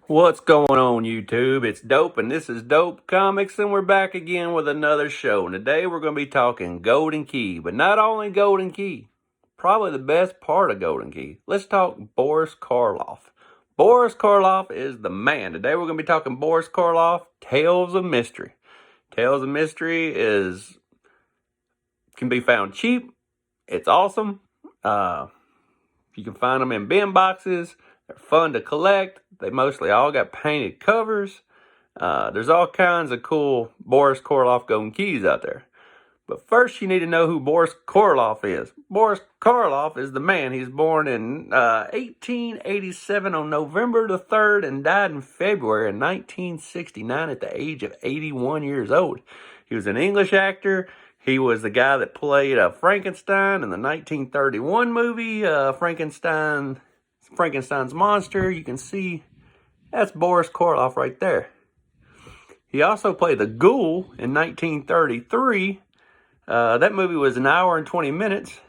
What's going on, YouTube? It's Dope, and this is Dope Comics, and we're back again with another show. And today we're going to be talking Golden Key, but not only Golden Key, probably the best part of Golden Key. Let's talk Boris Karloff. Boris Karloff is the man. Today we're going to be talking Boris Karloff, Tales of Mystery. Tales of Mystery can be found cheap. It's awesome. You can find them in bin boxes. They're fun to collect. They mostly all got painted covers. There's all kinds of cool Boris Karloff Golden Keys out there. But first, you need to know who Boris Karloff is. Boris Karloff is the man. He was born in 1887 on November the 3rd and died in February of 1969 at the age of 81 years old. He was an English actor. He was the guy that played Frankenstein in the 1931 movie, Frankenstein's Monster. You can see that's Boris Karloff right there. He also played the Ghoul in 1933. That movie was an hour and 20 minutes.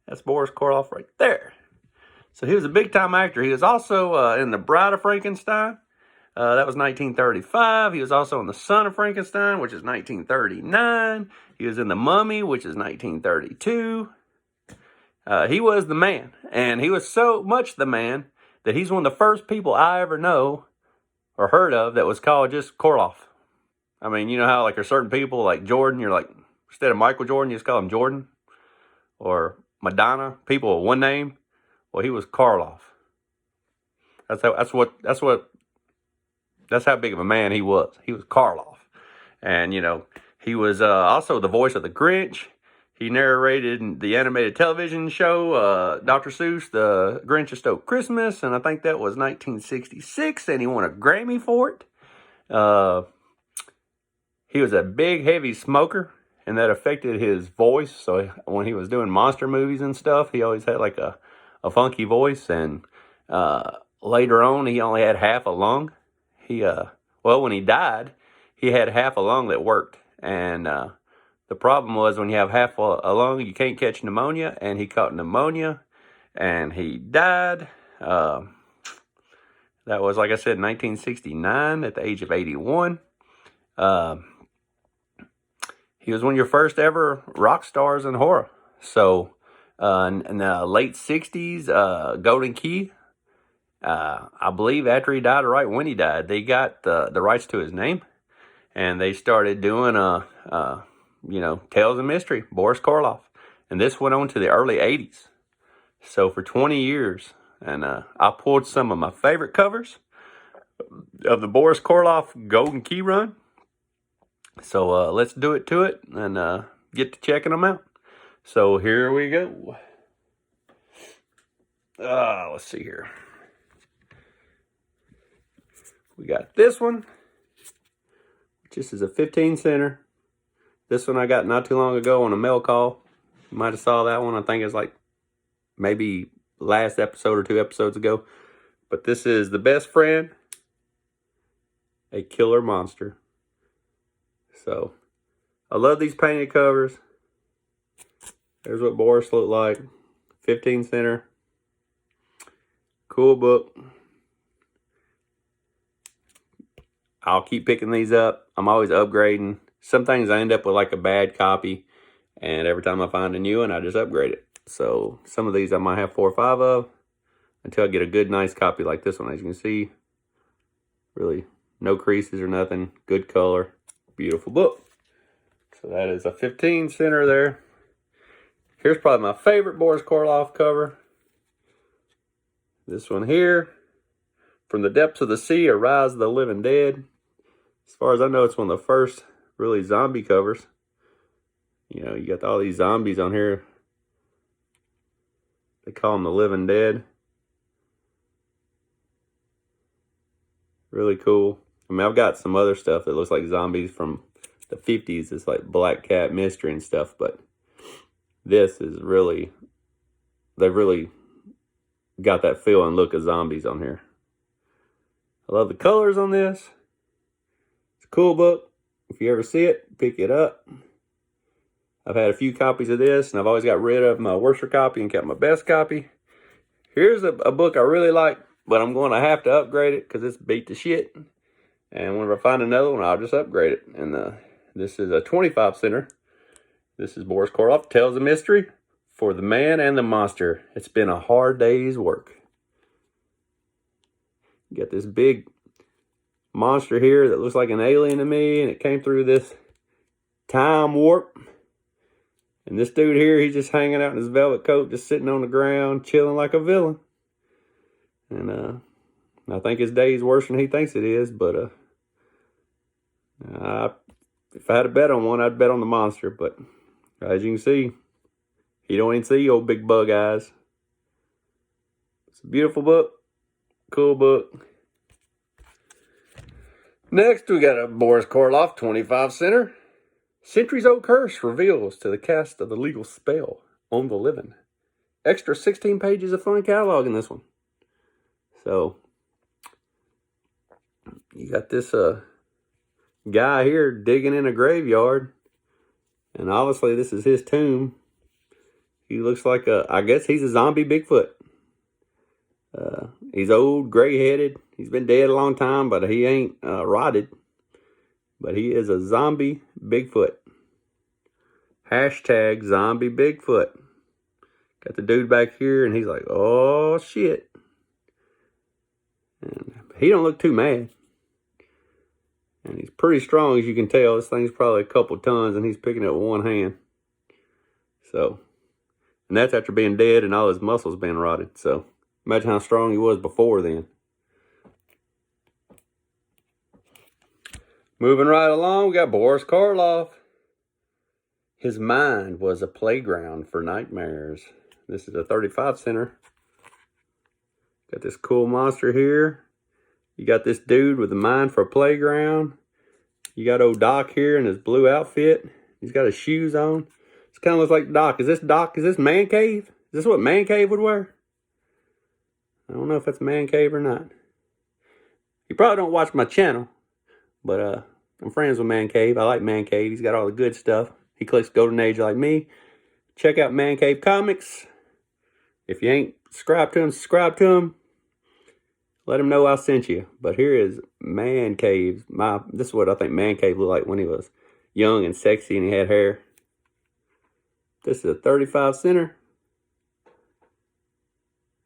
That's Boris Karloff right there. So he was a big-time actor. He was also in The Bride of Frankenstein. That was 1935. He was also in The Son of Frankenstein, which is 1939. He was in The Mummy, which is 1932. He was the man. And he was so much the man that he's one of the first people I ever know or heard of that was called just Karloff. I mean, you know how like there's certain people like Jordan, you're like, instead of Michael Jordan, you just call him Jordan. Or Madonna, people with one name. Well, he was Karloff. That's how big of a man he was. He was Karloff. And, he was also the voice of the Grinch. He narrated the animated television show, Dr. Seuss, The Grinch Stole Christmas. And I think that was 1966. And he won a Grammy for it. He was a big, heavy smoker. And that affected his voice. So when he was doing monster movies and stuff, he always had like a funky voice. And later on, he only had half a lung. When he died, he had half a lung that worked. And the problem was when you have half a lung, you can't catch pneumonia. And he caught pneumonia and he died. That was, like I said, 1969 at the age of 81. He was one of your first ever rock stars in horror. So in the late 60s, Golden Key, I believe after he died or right when he died, they got the rights to his name. And they started doing, Tales of Mystery, Boris Karloff. And this went on to the early 80s. So for 20 years. And I pulled some of my favorite covers of the Boris Karloff Golden Key run. So let's do it to it and get to checking them out. So here we go. Let's see here. We got this one. This is a 15 center. This one I got not too long ago on a mail call. You might have saw that one. I think it's like maybe last episode or 2 episodes ago. But this is The Best Friend, a Killer Monster. So, I love these painted covers. There's what Boris looked like. 15 center. Cool book. I'll keep picking these up. I'm always upgrading. Some things I end up with like a bad copy. And every time I find a new one, I just upgrade it. So, some of these I might have 4 or 5 of. Until I get a good, nice copy like this one. As you can see. Really, no creases or nothing. Good color. Beautiful book. So that is a 15 center there. Here's probably my favorite Boris Karloff cover. This one here. From the Depths of the Sea, Arise of the Living Dead. As far as I know, it's one of the first really zombie covers. You got all these zombies on here. They call them the Living Dead. Really cool. I mean, I've got some other stuff that looks like zombies from the 50s. It's like Black Cat Mystery and stuff. But this is really, they've really got that feel and look of zombies on here. I love the colors on this. It's a cool book. If you ever see it, pick it up. I've had a few copies of this, and I've always got rid of my worst copy and kept my best copy. Here's a book I really like. but I'm going to have to upgrade it because it's beat to shit. And whenever I find another one, I'll just upgrade it. And this is a 25 center. This is Boris Karloff, Tells a Mystery for the Man and the Monster. It's been a hard day's work. You got this big monster here that looks like an alien to me, and it came through this time warp. And this dude here, he's just hanging out in his velvet coat, just sitting on the ground, chilling like a villain. And I think his day's worse than he thinks it is, but if I had to bet on one, I'd bet on the monster. But as you can see, he don't even see old big bug eyes. It's a beautiful book, cool book. Next, we got a Boris Karloff 25 center. Centuries Old Curse reveals to the cast of the legal spell on the living. Extra 16 pages of fun catalog in this one. So, you got this guy here digging in a graveyard. And obviously this is his tomb. He looks like I guess he's a zombie Bigfoot. He's old, gray-headed. He's been dead a long time, but he ain't rotted. But he is a zombie Bigfoot. Hashtag zombie Bigfoot. Got the dude back here, and he's like, oh, shit. And he don't look too mad. And he's pretty strong, as you can tell. This thing's probably a couple tons, and he's picking it with one hand. So, and that's after being dead and all his muscles being rotted. So, imagine how strong he was before then. Moving right along, we got Boris Karloff. His mind was a playground for nightmares. This is a 35 center. Got this cool monster here. You got this dude with a mind for a playground. You got old Doc here in his blue outfit. He's got his shoes on. It kind of looks like Doc. Is this Man Cave? Is this what Man Cave would wear? I don't know if that's Man Cave or not. You probably don't watch my channel, but I'm friends with Man Cave. I like Man Cave. He's got all the good stuff. He collects Golden Age like me. Check out Man Cave Comics. If you ain't subscribed to him, subscribe to him. Let him know I sent you. But here is Man Cave. This is what I think Man Cave looked like when he was young and sexy and he had hair. This is a 35 center.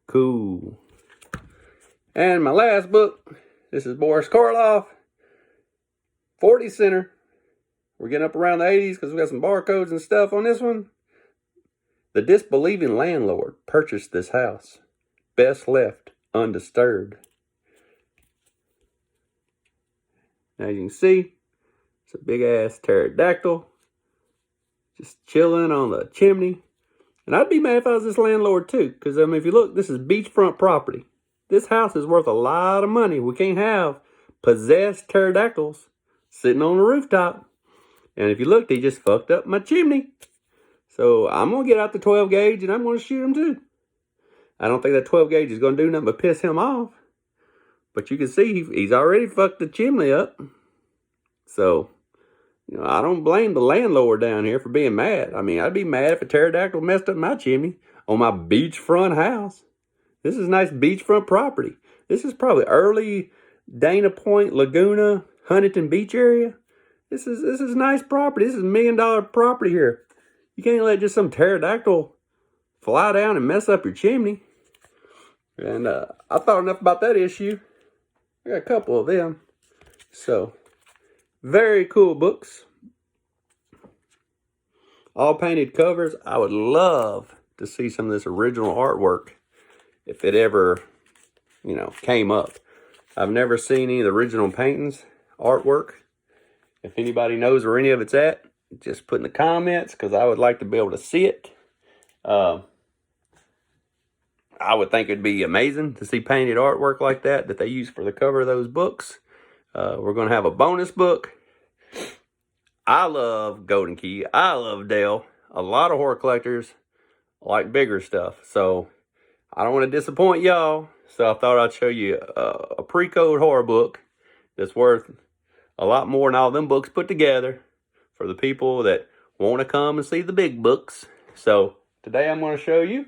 Cool. And my last book. This is Boris Karloff. 40 center. We're getting up around the 80s because we got some barcodes and stuff on this one. The disbelieving landlord purchased this house. Best left undisturbed. Now you can see, it's a big ass pterodactyl. Just chilling on the chimney. And I'd be mad if I was this landlord too. Because, I mean, if you look, this is beachfront property. This house is worth a lot of money. We can't have possessed pterodactyls sitting on the rooftop. And if you look, they just fucked up my chimney. So I'm going to get out the 12 gauge and I'm going to shoot him too. I don't think that 12 gauge is going to do nothing but piss him off. But you can see he's already fucked the chimney up. So, you know, I don't blame the landlord down here for being mad. I mean, I'd be mad if a pterodactyl messed up my chimney on my beachfront house. This is nice beachfront property. This is probably early Dana Point, Laguna, Huntington Beach area. This is nice property. This is $1 million property here. You can't let just some pterodactyl fly down and mess up your chimney. And I thought enough about that issue. I got a couple of them. So, very cool books. All painted covers. I would love to see some of this original artwork if it ever, you know, came up. I've never seen any of the original paintings, artwork. If anybody knows where any of it's at, just put in the comments because I would like to be able to see it. I would think it'd be amazing to see painted artwork like that they use for the cover of those books. We're going to have a bonus book. I love Golden Key. I love Dale. A lot of horror collectors like bigger stuff. So I don't want to disappoint y'all. So I thought I'd show you a pre-code horror book that's worth a lot more than all them books put together for the people that want to come and see the big books. So today I'm going to show you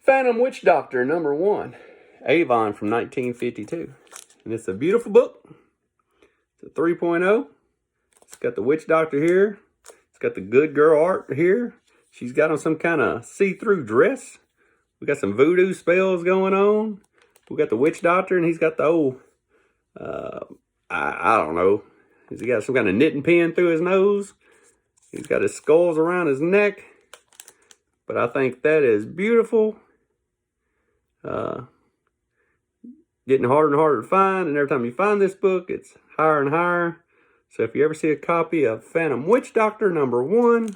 Phantom Witch Doctor #1, Avon from 1952. And it's a beautiful book. It's a 3.0. It's got the witch doctor here. It's got the good girl art here. She's got on some kind of see-through dress. We got some voodoo spells going on. We got the witch doctor, and he's got the old, I don't know. He's got some kind of knitting pin through his nose. He's got his skulls around his neck. But I think that is beautiful. Getting harder and harder to find, and every time you find this book, it's higher and higher. So if you ever see a copy of Phantom Witch Doctor #1,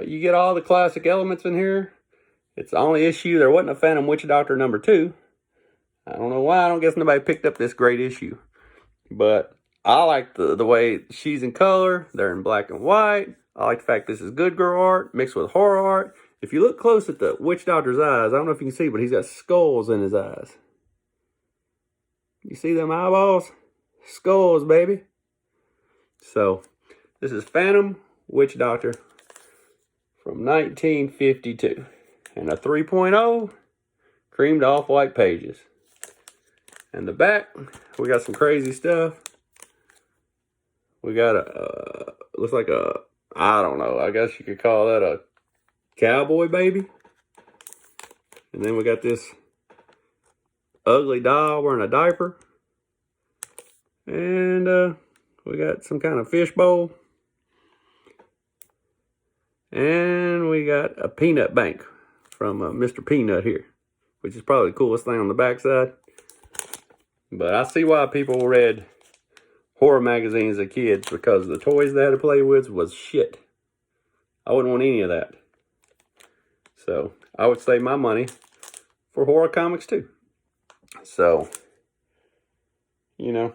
you get all the classic elements in here. It's the only issue there wasn't a Phantom Witch Doctor #2. I don't know why. I don't guess nobody picked up this great issue. But I like the way she's in color. They're in black and white. I like the fact this is good girl art mixed with horror art. If you look close at the witch doctor's eyes, I don't know if you can see, but he's got skulls in his eyes. You see them eyeballs? Skulls, baby. So, this is Phantom Witch Doctor from 1952. And a 3.0, creamed off-white pages. And the back, we got some crazy stuff. We got a, looks like a, I don't know, I guess you could call that a cowboy baby. And then we got this ugly doll wearing a diaper. And we got some kind of fishbowl. And we got a peanut bank from Mr. Peanut here, which is probably the coolest thing on the backside. But I see why people read horror magazines as kids, because the toys they had to play with was shit. I wouldn't want any of that. So I would save my money for horror comics too. So, you know,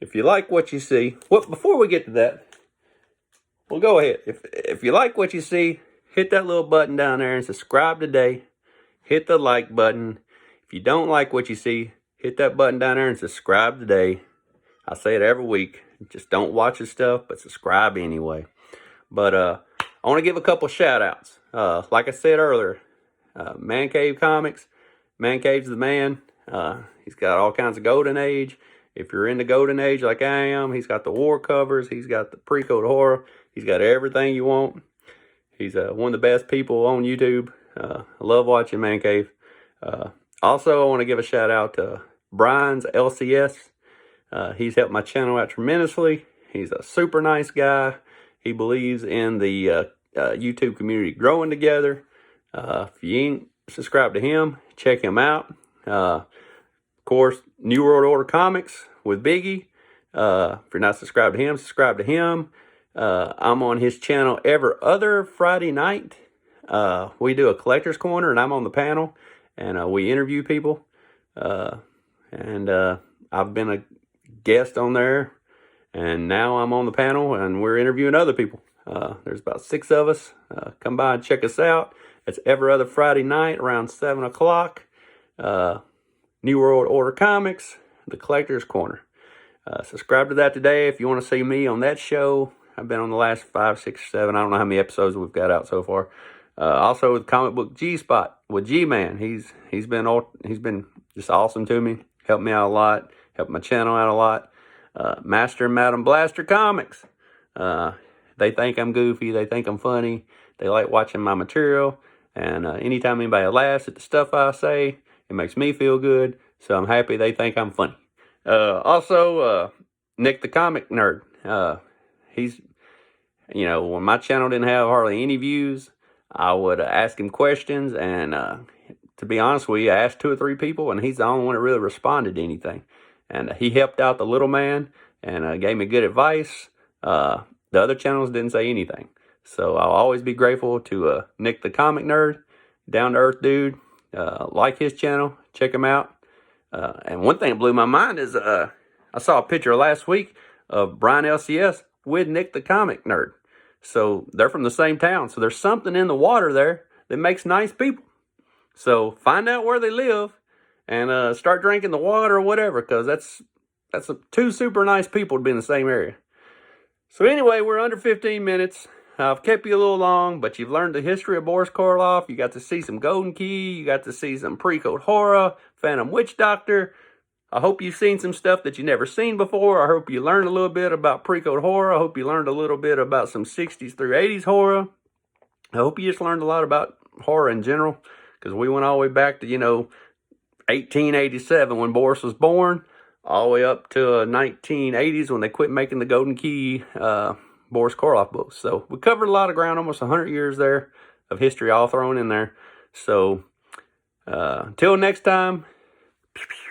if you like what you see, well, before we get to that, well, go ahead. If you like what you see, hit that little button down there and subscribe today. Hit the like button. If you don't like what you see, hit that button down there and subscribe today. I say it every week. Just don't watch the stuff, but subscribe anyway. But I want to give a couple shout outs. Like I said earlier, Man Cave Comics. Man Cave's the man. He's got all kinds of Golden Age. If you're in the Golden Age like I am, he's got the war covers. He's got the pre-code horror. He's got everything you want. He's one of the best people on YouTube. I love watching Man Cave. Also, I want to give a shout out to Brian's LCS. He's helped my channel out tremendously. He's a super nice guy. He believes in the YouTube community growing together. If you ain't subscribed to him, check him out. Of course, New World Order Comics with Biggie. If you're not subscribed to him, subscribe to him. I'm on his channel every other Friday night. We do a collector's corner, and I'm on the panel, and we interview people. And I've been a guest on there, and now I'm on the panel, and we're interviewing other people. There's about 6 of us. Come by and check us out. It's every other Friday night around 7 o'clock. New World Order Comics, the Collector's Corner. Subscribe to that today if you want to see me on that show. I've been on the last 5, 6, 7. I don't know how many episodes we've got out so far. Also with Comic Book G-Spot with G-Man. He's been just awesome to me. Helped me out a lot. Helped my channel out a lot. Master and Madam Blaster Comics. They think I'm goofy. They think I'm funny. They like watching my material. And anytime anybody laughs at the stuff I say, it makes me feel good. So I'm happy they think I'm funny. Also, Nick the Comic Nerd. He's, when my channel didn't have hardly any views, I would ask him questions. And to be honest with you, I asked 2 or 3 people, and he's the only one that really responded to anything. And he helped out the little man and gave me good advice. The other channels didn't say anything. So I'll always be grateful to Nick the Comic Nerd, down-to-earth dude. Like his channel, check him out. And one thing that blew my mind is I saw a picture last week of Brian LCS with Nick the Comic Nerd. So they're from the same town. So there's something in the water there that makes nice people. So find out where they live and start drinking the water or whatever, because that's 2 super nice people to be in the same area. So anyway, we're under 15 minutes. I've kept you a little long, but you've learned the history of Boris Karloff. You got to see some Golden Key. You got to see some Pre-Code Horror, Phantom Witch Doctor. I hope you've seen some stuff that you've never seen before. I hope you learned a little bit about Pre-Code Horror. I hope you learned a little bit about some 60s through 80s horror. I hope you just learned a lot about horror in general, because we went all the way back to, 1887 when Boris was born, all the way up to 1980s when they quit making the Golden Key Boris Karloff books. So we covered a lot of ground, almost 100 years there of history all thrown in there. So until next time. Pew, pew.